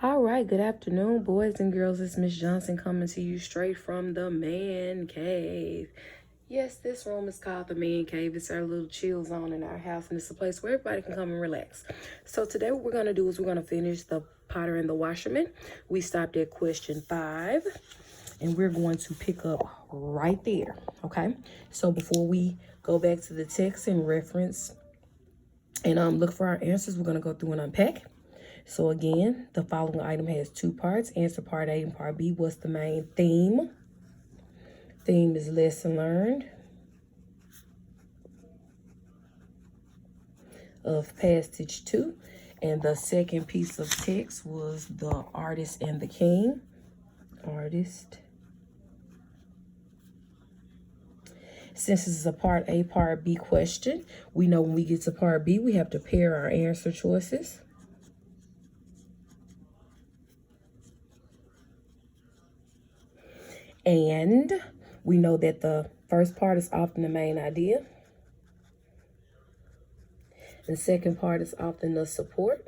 All right, good afternoon, boys and girls. It's Miss Johnson coming to you straight from the man cave. Yes, this room is called the man cave. It's our little chill zone in our house, and it's a place where everybody can come and relax. So today what we're going to do is we're going to finish the Potter and the Washerman. We stopped at question 5, and we're going to pick up right there, okay? So before we go back to the text and reference and look for our answers, we're going to go through and unpack. So again, the following item has 2 parts. Answer part A and part B. What's the main theme? Theme is lesson learned of passage 2. And the second piece of text was the artist and the king. Artist. Since this is a part A, part B question, we know when we get to part B, we have to pair our answer choices. And we know that the first part is often the main idea. The second part is often the support.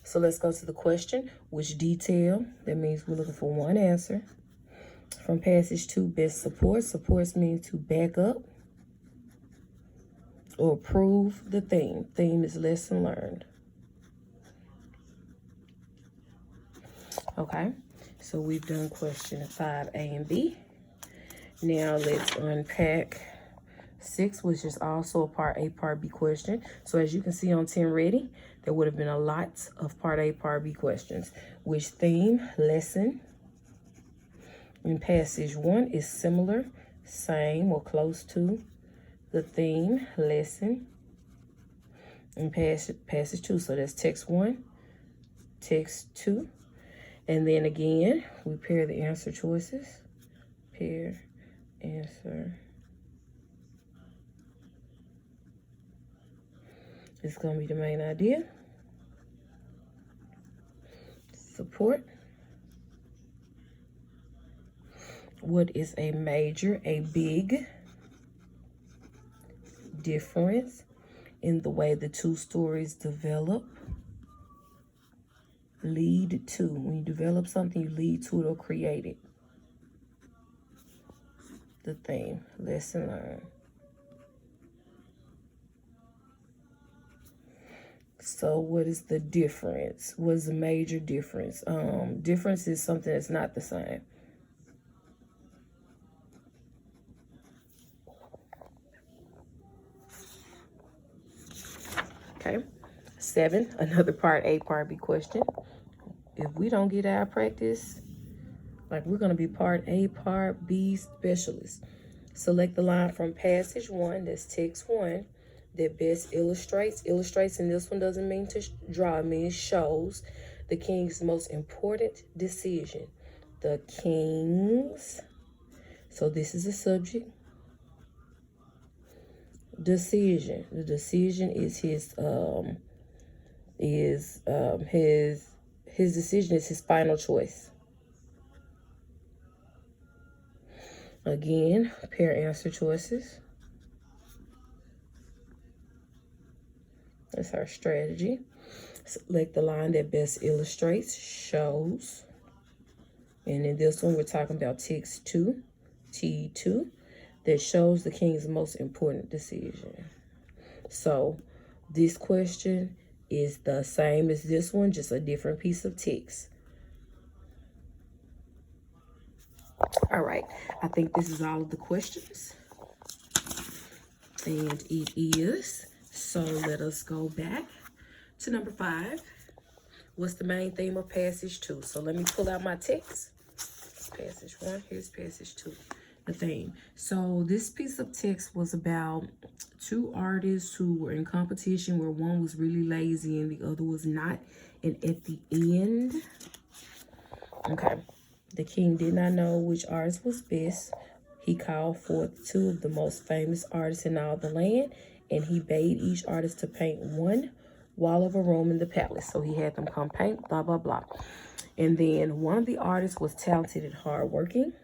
So let's go to the question. Which detail? That means we're looking for one answer. From passage 2, best support. Supports means to back up or prove the theme. Theme is lesson learned. Okay, so we've done question 5A and B. Now let's unpack 6, which is also a part A, part B question. So as you can see on 10 ready, there would have been a lot of part A, part B questions. Which theme, lesson, in passage 1 is similar, same, or close to the theme, lesson, in passage 2. So that's text 1, text 2. And then again, we pair the answer choices. Pair, answer. It's going to be the main idea. Support. What is a major, a big difference in the way the 2 stories develop? Lead to. When you develop something, you lead to it or create it. The theme, lesson learned. So what is the difference? What is the major difference? Difference is something that's not the same. Okay. 7, another part A, part B question. If we don't get our practice, like we're going to be part A, part B specialists. Select the line from passage 1, that's text 1, that best illustrates. Illustrates in this one doesn't mean to draw, it means shows the king's most important decision. The king's, so this is the subject. Decision. The decision is his decision is his final choice. Again, pair answer choices. That's our strategy. Select the line that best illustrates, shows. And in this one, we're talking about text 2, T2, that shows the king's most important decision. So this question is the same as this one, just a different piece of text. All right, I think this is all of the questions. And it is. So let us go back to number 5. What's the main theme of passage 2? So let me pull out my text. Passage 1, here's passage 2, the theme. So this piece of text was about 2 artists who were in competition where one was really lazy and the other was not. And at the end, okay, the king did not know which artist was best. He called forth 2 of the most famous artists in all the land, and he bade each artist to paint one wall of a room in the palace. So he had them come paint, blah, blah, blah. And then one of the artists was talented and hardworking.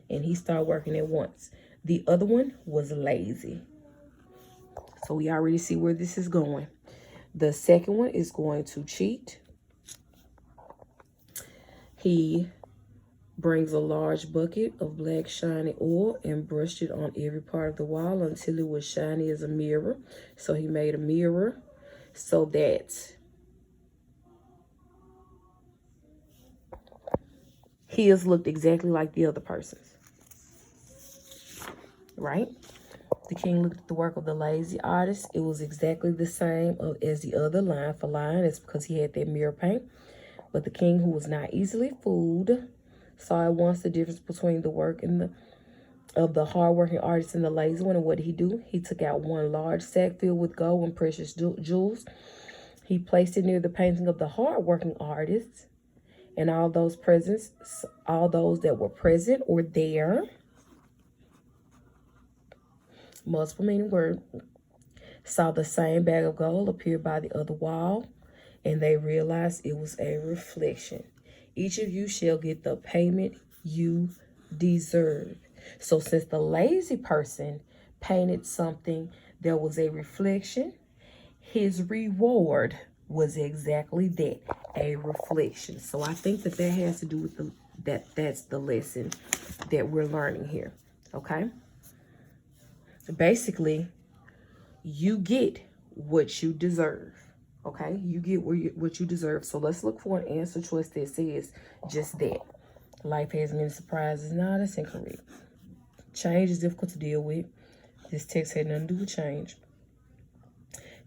And he started working at once. The other one was lazy. So we already see where this is going. The second one is going to cheat. He brings a large bucket of black shiny oil and brushed it on every part of the wall until it was shiny as a mirror. So he made a mirror so that his looked exactly like the other person's, right? The king looked at the work of the lazy artist. It was exactly the same as the other, line for line. It's because he had that mirror paint. But the king, who was not easily fooled, saw at once the difference between the work of the hardworking artist and the lazy one. And what did he do? He took out one large sack filled with gold and precious jewels. He placed it near the painting of the hardworking artist, and all those that were present or there, multiple meaning word, saw the same bag of gold appear by the other wall, and they realized it was a reflection. Each of you shall get the payment you deserve. So since the lazy person painted something that was a reflection, his reward was exactly that, a reflection. So I think that has to do with that's the lesson that we're learning here, okay? Basically, you get what you deserve, okay? You get what you deserve. So let's look for an answer choice that says just that. Life has many surprises. No, that's incorrect. Change is difficult to deal with. This text had nothing to do with change.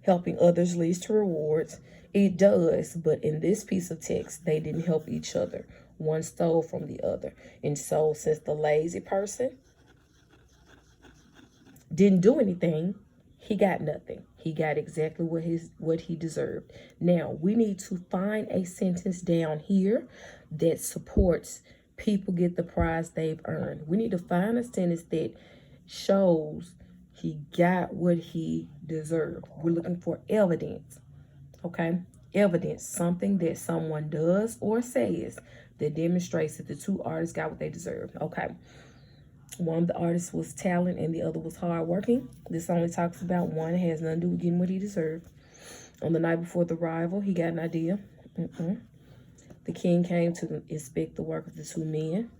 Helping others leads to rewards. It does, but in this piece of text, they didn't help each other. One stole from the other. And so since the lazy person didn't do anything, he got nothing. He got exactly what he deserved. Now, we need to find a sentence down here that supports people get the prize they've earned. We need to find a sentence that shows he got what he deserved. We're looking for evidence, okay? Evidence, something that someone does or says that demonstrates that the two artists got what they deserved, okay? One of the artists was talent and the other was hardworking. This only talks about one. It has nothing to do with getting what he deserved. On the night before the rival, he got an idea. The king came to inspect the work of the two men.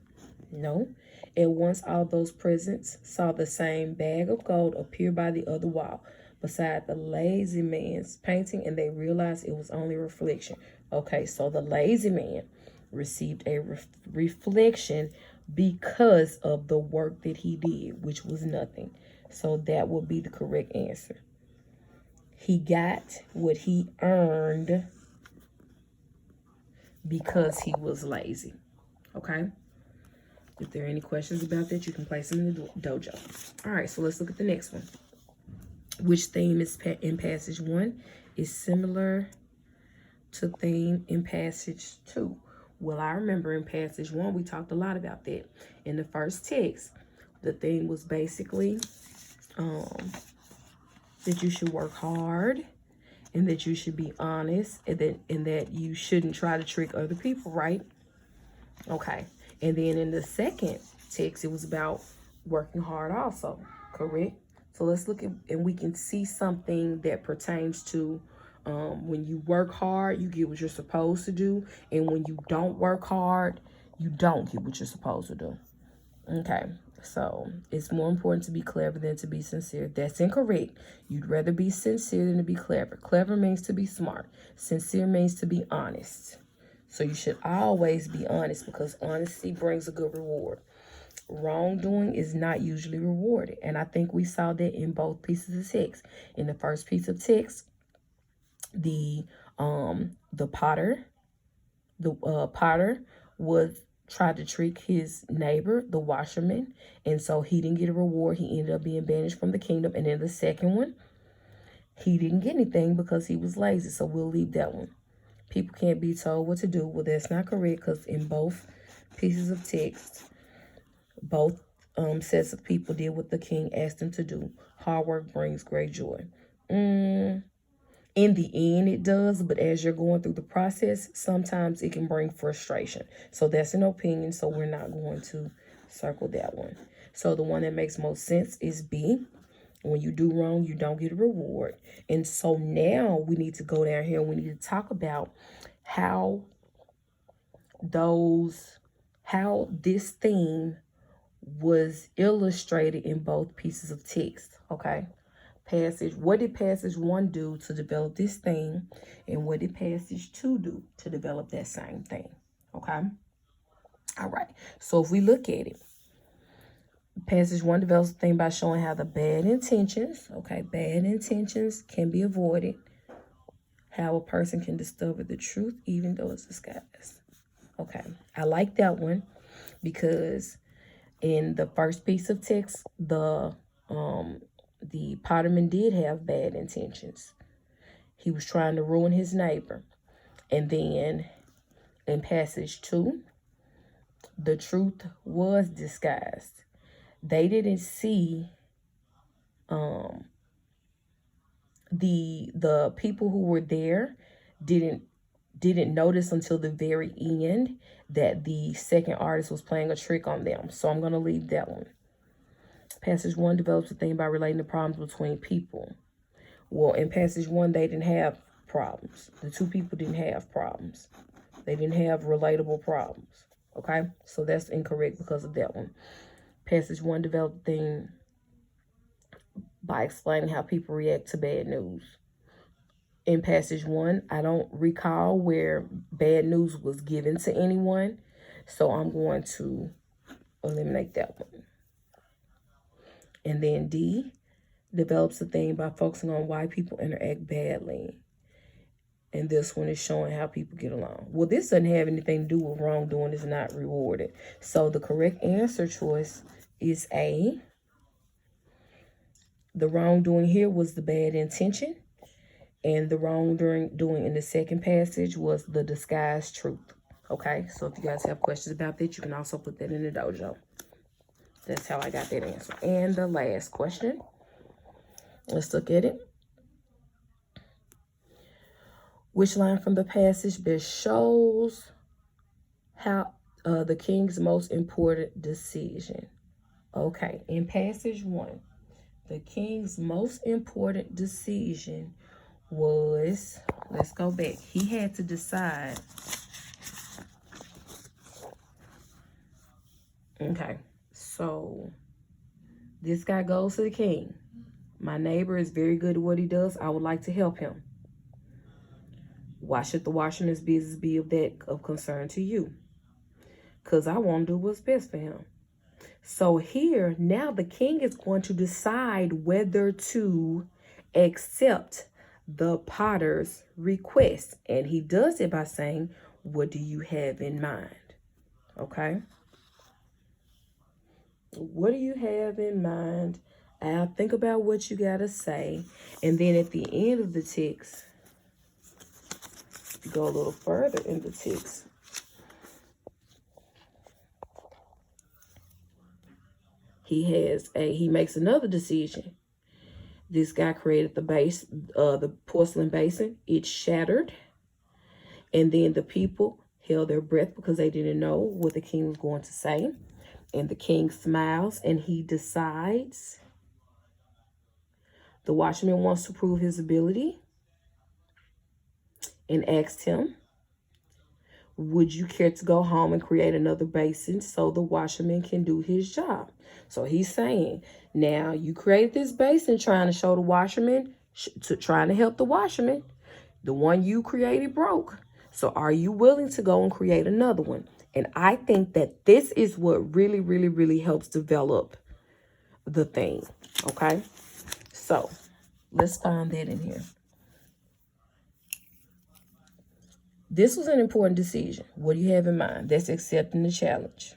No. At once, all those present saw the same bag of gold appear by the other wall, beside the lazy man's painting, and they realized it was only a reflection. Okay, so the lazy man received a reflection because of the work that he did, which was nothing. So that would be the correct answer. He got what he earned because he was lazy. Okay? If there are any questions about that, you can place them in the dojo. All right, so let's look at the next one. Which theme is in passage 1 is similar to theme in passage 2? Well, I remember in passage 1, we talked a lot about that. In the first text, the theme was basically that you should work hard and that you should be honest and that you shouldn't try to trick other people, right? Okay. And then in the second text, it was about working hard also, correct? So let's look at, and we can see something that pertains to when you work hard, you get what you're supposed to do. And when you don't work hard, you don't get what you're supposed to do. Okay, so it's more important to be clever than to be sincere. That's incorrect. You'd rather be sincere than to be clever. Clever means to be smart. Sincere means to be honest. So you should always be honest because honesty brings a good reward. Wrongdoing is not usually rewarded. And I think we saw that in both pieces of text. In the first piece of text, the potter was tried to trick his neighbor, the washerman, and so he didn't get a reward. He ended up being banished from the kingdom. And then the second one, he didn't get anything because he was lazy. So we'll leave that one. People can't be told what to do. Well, that's not correct because in both pieces of text, both sets of people did what the king asked them to do. Hard work brings great joy. In the end, it does, but as you're going through the process, sometimes it can bring frustration. So that's an opinion, so we're not going to circle that one. So the one that makes most sense is B. When you do wrong, you don't get a reward. And so now we need to go down here and we need to talk about how this theme was illustrated in both pieces of text. Okay. What did passage 1 do to develop this thing? And what did passage 2 do to develop that same thing? Okay. All right. So if we look at it, passage 1 develops the thing by showing how the bad intentions can be avoided, how a person can discover the truth even though it's disguised. Okay, I like that one because in the first piece of text, the potterman did have bad intentions. He was trying to ruin his neighbor. And then in passage 2, the truth was disguised. They didn't see the people who were there didn't notice until the very end that the second artist was playing a trick on them. So I'm going to leave that one. Passage 1 develops a thing by relating the problems between people. Well, in passage 1, they didn't have problems. The two people didn't have problems. They didn't have relatable problems. Okay? So that's incorrect because of that one. Passage 1 developed a thing by explaining how people react to bad news. In passage 1, I don't recall where bad news was given to anyone. So I'm going to eliminate that one. And then D develops a thing by focusing on why people interact badly. And this one is showing how people get along. Well, this doesn't have anything to do with wrongdoing is not rewarded. So the correct answer choice is A. The wrongdoing here was the bad intention. And the wrongdoing in the second passage was the disguised truth. Okay, so if you guys have questions about that, you can also put that in the dojo. That's how I got that answer. And the last question. Let's look at it. Which line from the passage best shows how the king's most important decision? Okay, in passage 1, the king's most important decision was, let's go back. He had to decide. Okay, so this guy goes to the king. My neighbor is very good at what he does. I would like to help him. Why should the washerman's business be of concern to you? Because I want to do what's best for him. So here, now the king is going to decide whether to accept the potter's request. And he does it by saying, what do you have in mind? Okay. What do you have in mind? I'll think about what you got to say. And then at the end of the text, if you go a little further in the text, he makes another decision. This guy created the porcelain basin. It shattered. And then the people held their breath because they didn't know what the king was going to say. And the king smiles and he decides. The washerman wants to prove his ability and asks him, would you care to go home and create another basin so the washerman can do his job? So he's saying, now you created this basin trying to show the washerman, trying to help the washerman. The one you created broke. So are you willing to go and create another one? And I think that this is what really, really, really helps develop the thing. Okay? So let's find that in here. This was an important decision. What do you have in mind? That's accepting the challenge.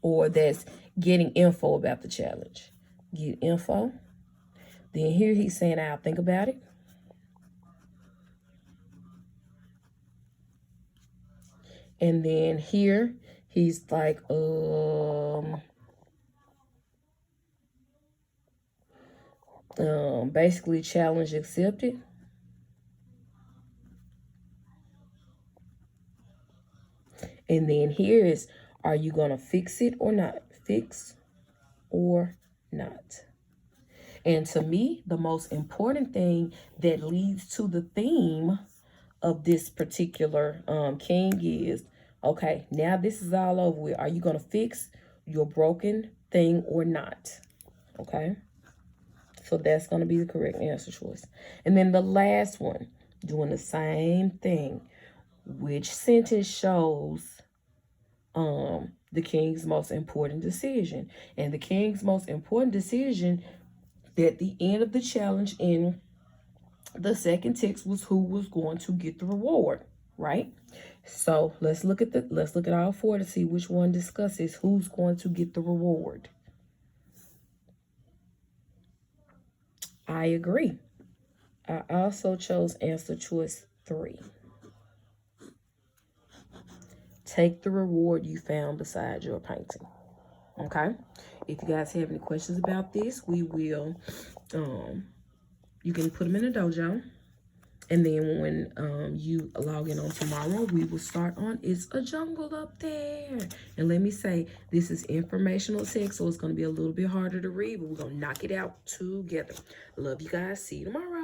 Or that's getting info about the challenge. Get info. Then here he's saying, I'll think about it. And then here he's like, basically challenge accepted. And then here is, are you going to fix it or not? fix or not? And to me, the most important thing that leads to the theme of this particular king is, okay, now this is all over with. Are you going to fix your broken thing or not? Okay. So that's going to be the correct answer choice. And then the last one, doing the same thing. Which sentence shows the king's most important decision? And the king's most important decision at the end of the challenge in the second text was who was going to get the reward, right? So let's look at all four to see which one discusses who's going to get the reward. I agree. I also chose answer choice 3. Take the reward you found beside your painting. Okay? If you guys have any questions about this, we will, you can put them in the dojo. And then when you log in on tomorrow, we will start on It's a Jungle Up There. And let me say, this is informational text, so it's going to be a little bit harder to read, but we're going to knock it out together. Love you guys. See you tomorrow.